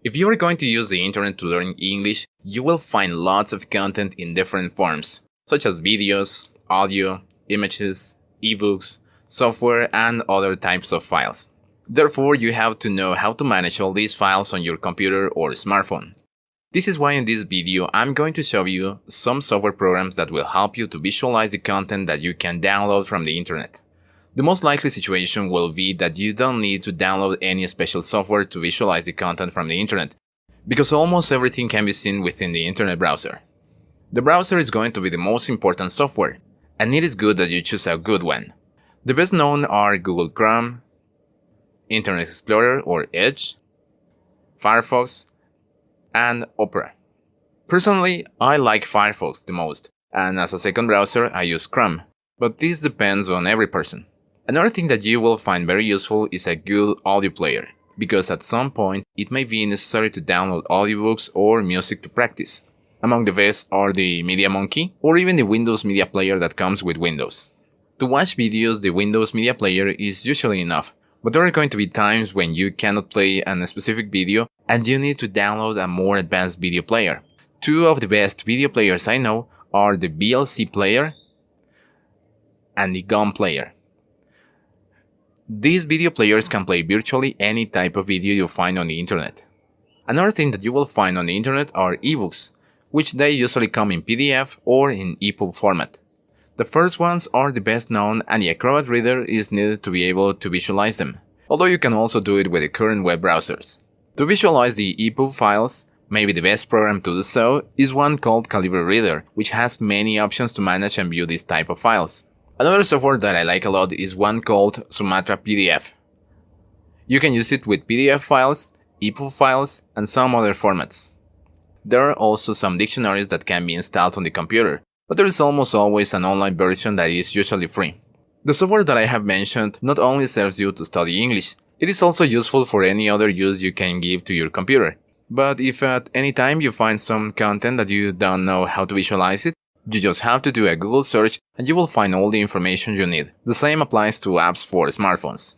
If you are going to use the internet to learn English, you will find lots of content in different forms, such as videos, audio, images, ebooks, software, and other types of files. Therefore, you have to know how to manage all these files on your computer or smartphone. This is why in this video I'm going to show you some software programs that will help you to visualize the content that you can download from the internet. The most likely situation will be that you don't need to download any special software to visualize the content from the internet, because almost everything can be seen within the internet browser. The browser is going to be the most important software, and it is good that you choose a good one. The best known are Google Chrome, Internet Explorer or Edge, Firefox, and Opera. Personally, I like Firefox the most, and as a second browser I use Chrome, but this depends on every person. Another thing that you will find very useful is a good audio player, because at some point it may be necessary to download audiobooks or music to practice. Among the best are the MediaMonkey or even the Windows Media Player that comes with Windows. To watch videos, the Windows Media Player is usually enough, but there are going to be times when you cannot play a specific video and you need to download a more advanced video player. Two of the best video players I know are the VLC Player and the GUM Player. These video players can play virtually any type of video you find on the internet. Another thing that you will find on the internet are ebooks, which they usually come in PDF or in EPUB format. The first ones are the best known, and the Acrobat Reader is needed to be able to visualize them, although you can also do it with the current web browsers. To visualize the EPUB files, maybe the best program to do so is one called Calibre Reader, which has many options to manage and view this type of files. Another software that I like a lot is one called Sumatra PDF. You can use it with PDF files, EPUB files, and some other formats. There are also some dictionaries that can be installed on the computer, but there is almost always an online version that is usually free. The software that I have mentioned not only serves you to study English, it is also useful for any other use you can give to your computer. But if at any time you find some content that you don't know how to visualize it, you just have to do a Google search and you will find all the information you need. The same applies to apps for smartphones.